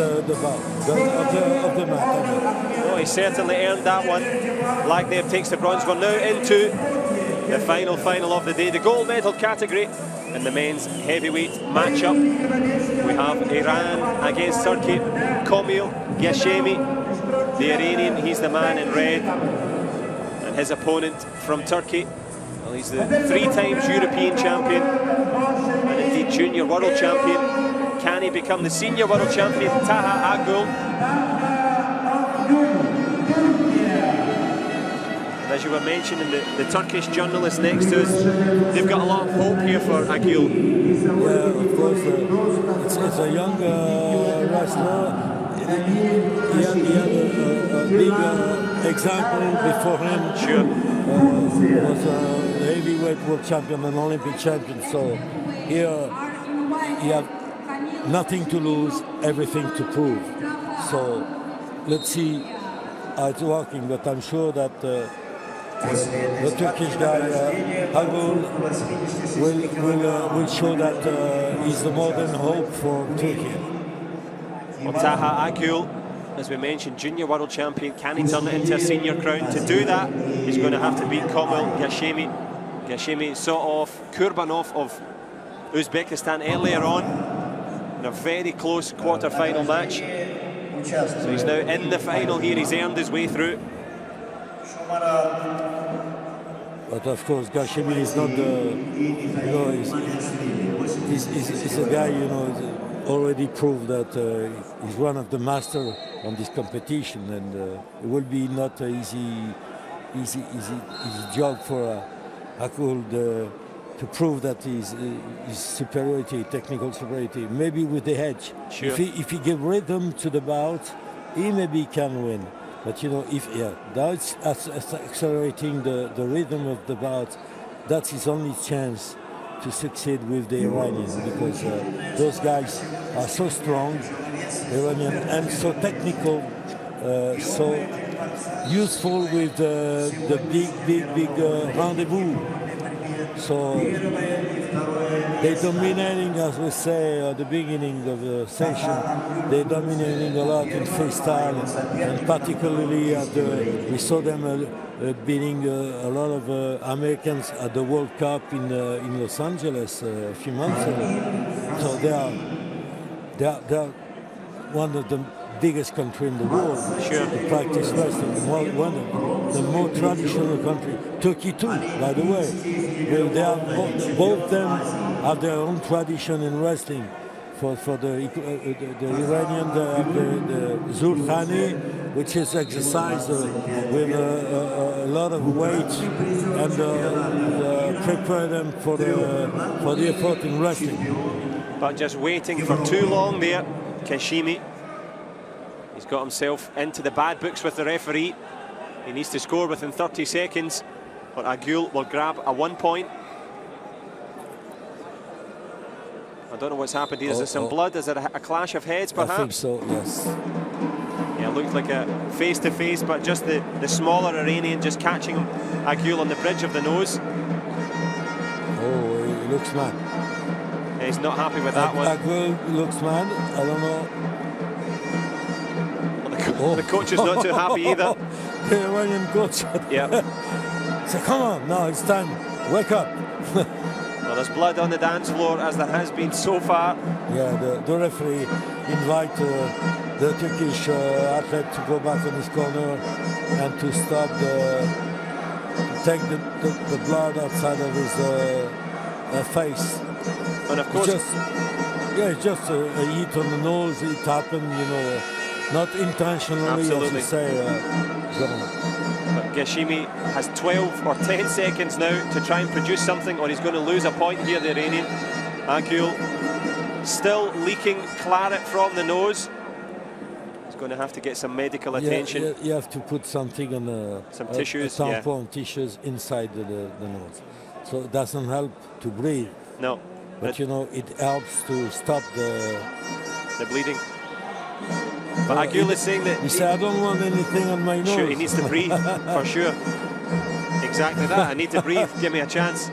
of the match. Oh, he certainly earned that one. Blacknair takes the bronze. We're now into the final of the day, the gold medal category in the men's heavyweight matchup. We have Iran against Turkey. Kamil GHASEMI, the Iranian, he's the man in red, and his opponent from Turkey, well, he's the 3 times European champion and indeed junior world champion. Can he become the senior world champion? AKGUL. And as you were mentioning, the Turkish journalist next to us, they've got a lot of hope here for AKGUL. Yeah, of course. It's a young wrestler. He had a big example before him. Sure. He was a heavyweight world champion and Olympic champion. So here he had nothing to lose, everything to prove. So let's see how it's working, but I'm sure that the Turkish guy, AKGUL, will show that he's the modern hope for Turkey. Well, AKGUL, as we mentioned, junior world champion. Can he turn it into a senior crown? To do that, he's going to have to beat Kamil GHASEMI. GHASEMI sort of Kurbanov of Uzbekistan earlier on in a very close quarter-final match. So he's now in the final here. He's earned his way through. But of course, GHASEMI is not the, he's a guy, already proved that he's one of the masters on this competition, and it will be not an easy job for AKGUL to prove that his superiority, technical superiority, maybe with the edge. Sure. If he give rhythm to the bout, he maybe can win. But that's accelerating the rhythm of the bout. That's his only chance to succeed with the Iranians, because those guys are so strong, Iranian, and so technical, so useful with the big rendezvous. So they're dominating, as we say at the beginning of the session, they're dominating a lot in freestyle, and particularly we saw them beating a lot of Americans at the World Cup in Los Angeles a few months ago. So they are one of the biggest country in the world. Sure. To practice wrestling. One of the more traditional country. Turkey too, by the way. They are both them have their own tradition in wrestling. For the Iranian, the Zulkhani, which is exercise with a lot of weight, and prepare them for the effort in wrestling. But just waiting for too long there, GHASEMI. He's got himself into the bad books with the referee. He needs to score within 30 seconds, but AKGUL will grab a 1 point. I don't know what's happened here. Is there some blood? Is it a clash of heads, perhaps? I think so, yes. Yeah, it looked like a face-to-face, but just the smaller Iranian just catching AKGUL on the bridge of the nose. Oh, he looks mad. Yeah, he's not happy with that one. AKGUL looks mad. I don't know. Well, the coach is not too happy either. The Iranian coach. Yeah. So come on, now it's time. Wake up. Well, there's blood on the dance floor, as there has been so far. Yeah, the referee invite the Turkish athlete to go back on his corner and to stop to take the blood outside of his face. And of course, it's just a hit on the nose. It happened, not intentionally, absolutely. as you say. But GHASEMI has 12 or 10 seconds now to try and produce something, or he's going to lose a point here, the Iranian. AKGUL still leaking claret from the nose. He's going to have to get some medical attention. Yeah, you have to put something on some tissues, tampon tissues inside the nose. So it doesn't help to breathe. No. But it helps to stop the bleeding. But AKGUL is saying that... He said, I don't want anything on my nose. Sure, he needs to breathe, for sure. Exactly that, I need to breathe, give me a chance.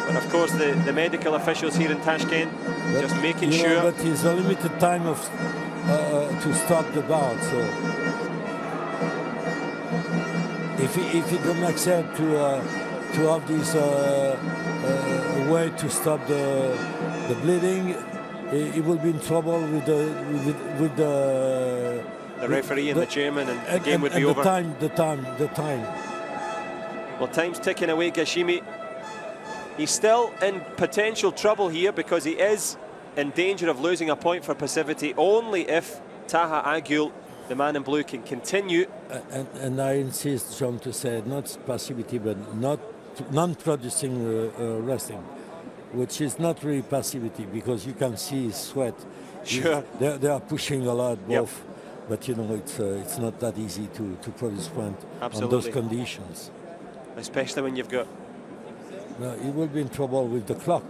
But of course, the medical officials here in Tashkent just making sure... But it's a limited time of to stop the bout. So if he don't accept to have this way to stop the bleeding, he will be in trouble with the referee and the chairman, and the game would be over. The time. Well, time's ticking away. GHASEMI, he's still in potential trouble here because he is in danger of losing a point for passivity only if AKGUL, the man in blue, can continue. And I insist, John, to say not passivity, but non-producing wrestling, which is not really passivity because you can see his sweat. Sure. They are pushing a lot, both. Yep. But you know, it's not that easy to produce point on those conditions. Especially when you've got... No, he will be in trouble with the clock,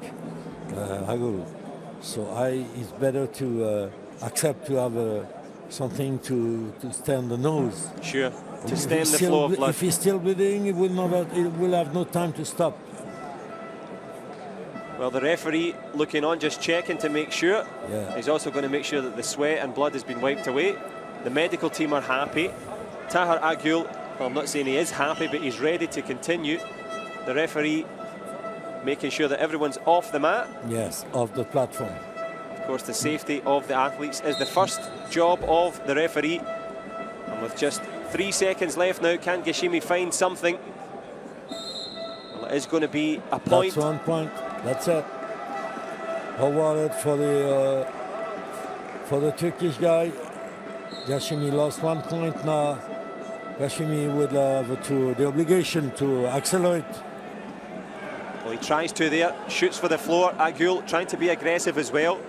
AKGUL. So it's better to accept to have something to stand the nose. Sure, to stem the flow of blood. If he's still bleeding, it will have no time to stop. Well, the referee looking on, just checking to make sure. Yeah. He's also going to make sure that the sweat and blood has been wiped away. The medical team are happy. AKGUL, well, I'm not saying he is happy, but he's ready to continue. The referee making sure that everyone's off the mat. Yes, off the platform. Of course, the safety of the athletes is the first job of the referee. And with just 3 seconds left now, can GHASEMI find something? Well, it is going to be a point. That's 1 point. That's it. Awarded for the Turkish guy. GHASEMI lost 1 point now. GHASEMI would have the obligation to accelerate. Well, he tries to there, shoots for the floor. AKGUL trying to be aggressive as well.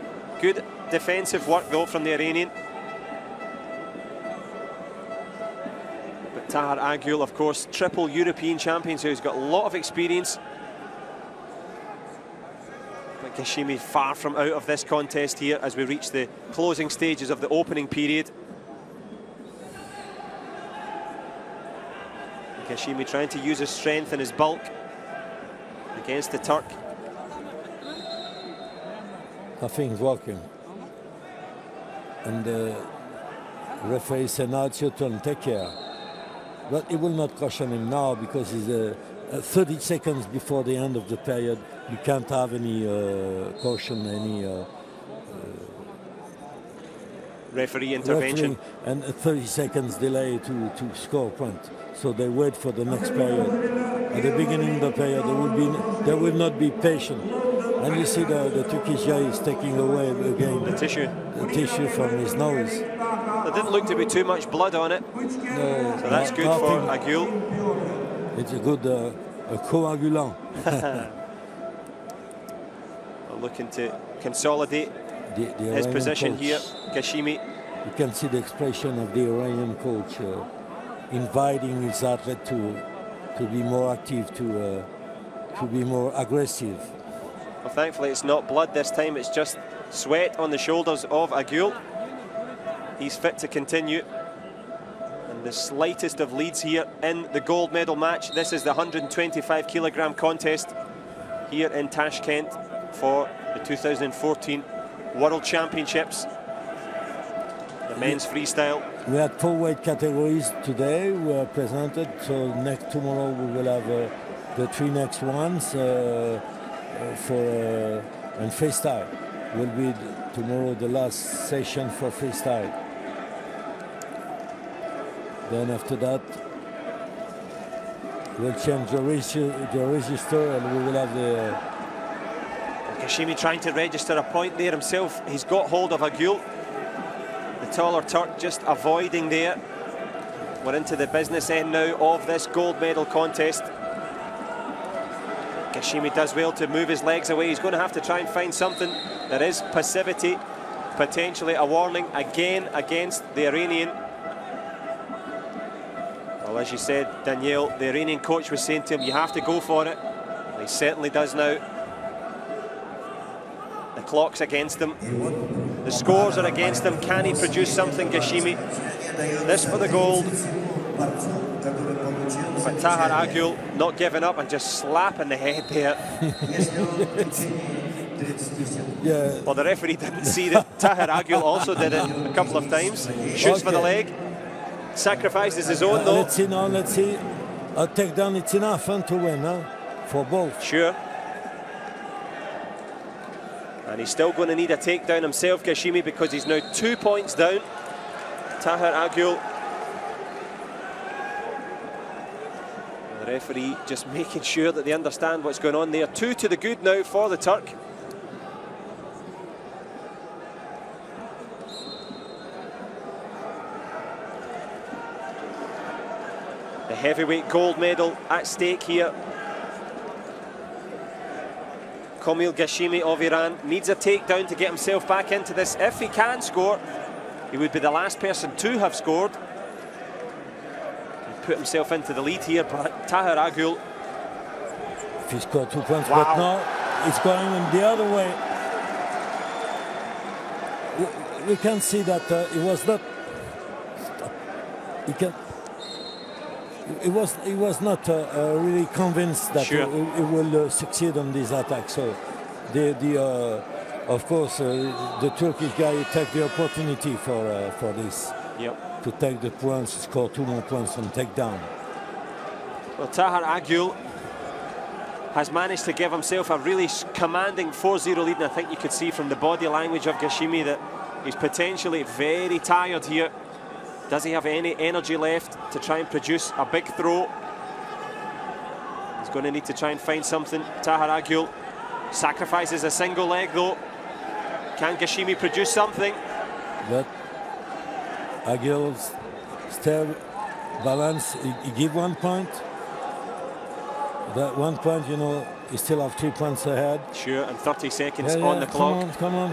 Good defensive work though from the Iranian. But AKGUL, of course, triple European champion, so he's got a lot of experience. But GHASEMI far from out of this contest here as we reach the closing stages of the opening period. GHASEMI trying to use his strength and his bulk against the Turk. Nothing's working. And the referee said, now it's your turn, take care. But he will not caution him now because it's 30 seconds before the end of the period. You can't have any caution, any referee intervention. And a 30 seconds delay to score a point. So they wait for the next period. At the beginning of the period, they will not be patient. And you see the Turkish guy is taking away again the tissue from his nose. There didn't look to be too much blood on it. No, so that's good for AKGUL. It's a good coagulant. Looking to consolidate his position coach here, GHASEMI. You can see the expression of the Iranian coach inviting his athlete to be more active, to be more aggressive. Well, thankfully it's not blood this time, it's just sweat on the shoulders of AKGUL. He's fit to continue. And the slightest of leads here in the gold medal match. This is the 125 kilogram contest here in Tashkent for the 2014 World Championships. The men's freestyle. We had 4 weight categories today. We are presented. So tomorrow we will have the 3 next ones and freestyle will be tomorrow the last session for freestyle. Then after that we'll change the register and we will have the GHASEMI trying to register a point there himself. He's got hold of AKGUL. The taller Turk just avoiding there. We're into the business end now of this gold medal contest. GHASEMI does well to move his legs away. He's going to have to try and find something. There is passivity, potentially a warning again against the Iranian. Well, as you said, Danielle, the Iranian coach was saying to him, you have to go for it. Well, he certainly does now. The clock's against him. The scores are against him. Can he produce something, GHASEMI? This for the gold. But AKGUL not giving up and just slapping the head there. Yeah. Well, the referee didn't see that Tahir AKGUL also did it a couple of times. Shoots for the leg. Sacrifices his own though. Let's see now, let's see. A takedown, it's enough to win, huh? For both. Sure. And he's still going to need a takedown himself, GHASEMI, because he's now 2 points down. Tahir AKGUL. The referee just making sure that they understand what's going on there. 2 to the good now for the Turk. The heavyweight gold medal at stake here. Kamil GHASEMI of Iran needs a takedown to get himself back into this. If he can score, he would be the last person to have scored. He put himself into the lead here, but Tahir AKGUL. If he scored 2 points, Wow. but now it's going in the other way. You can see that it was not. He was not really convinced that Sure. he will succeed on this attack. So, of course, the Turkish guy take the opportunity for this. Yep. To take the points, score 2 more points and take down. Well, Tahir AKGUL has managed to give himself a really commanding 4-0 lead, and I think you could see from the body language of GHASEMI that he's potentially very tired here. Does he have any energy left to try and produce a big throw? He's going to need to try and find something. Tahir AKGUL sacrifices a single leg though. Can GHASEMI produce something? But AKGUL still balance. He give 1 point. That 1 point, you know, he still have 3 points ahead. Sure, and 30 seconds Yeah, on the clock. Come on.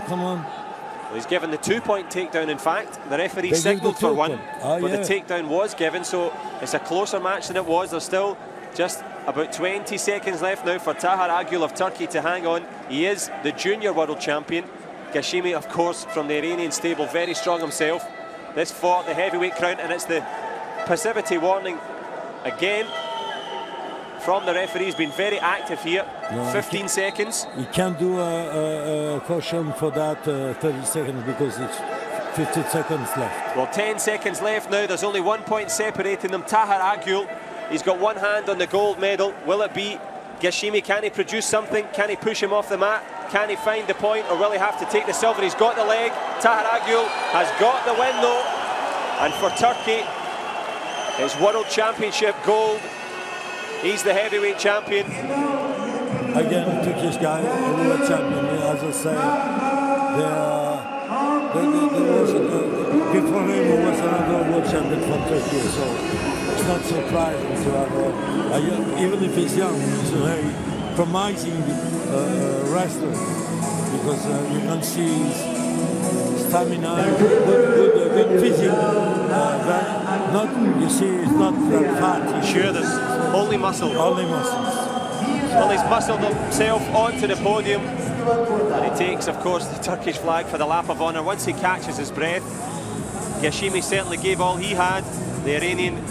Well, he's given the 2 point takedown, in fact. The referee They signalled give the for 2 one, point. Oh, but yeah. the takedown was given, so it's a closer match than it was. There's still just about 20 seconds left now for Tahir AKGUL of Turkey to hang on. He is the junior world champion. GHASEMI, of course, from the Iranian stable, very strong himself. This for the heavyweight crown, and it's the passivity warning again from the referee. He's been very active here. No, 15 seconds. You can't do a caution for that 30 seconds because it's 50 seconds left. Well, 10 seconds left now. There's only 1 point separating them. Tahir AKGUL, he's got one hand on the gold medal. Will it be GHASEMI? Can he produce something? Can he push him off the mat? Can he find the point, or will he have to take the silver? He's got the leg. Tahir AKGUL has got the win though. And for Turkey, it's World Championship gold. He's the heavyweight champion. Again, the Turkish guy, the world champion, as I say, before him there was another world champion from Turkey, so it's not surprising to have, even if he's young, he's a very promising wrestler, because you can see his stamina, good physique, you see it's not that fat. Sure, there's only muscle. Only muscles. Well, he's muscled himself onto the podium, and he takes, of course, the Turkish flag for the lap of honour once he catches his breath. GHASEMI certainly gave all he had. The Iranian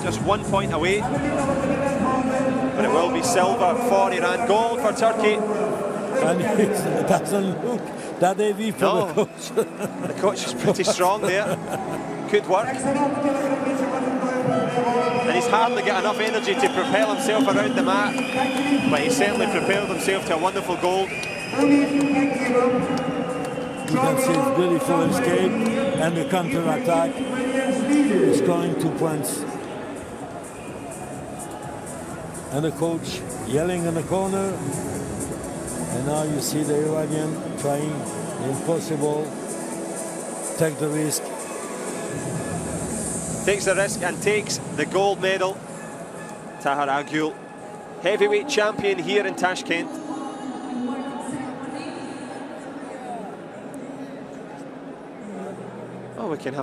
just 1 point away, but it will be silver for Iran, gold for Turkey. And it doesn't look that heavy for No. the coach. The coach is pretty strong there. Good work. And he's hardly got enough energy to propel himself around the mat, but he certainly propelled himself to a wonderful gold. You can see his beautiful escape and the counter-attack. He's scoring 2 points. And the coach yelling in the corner. And now you see the Iranian trying the impossible, take the risk. Takes the risk and takes the gold medal. Tahir AKGUL, heavyweight champion here in Tashkent. Oh, we can have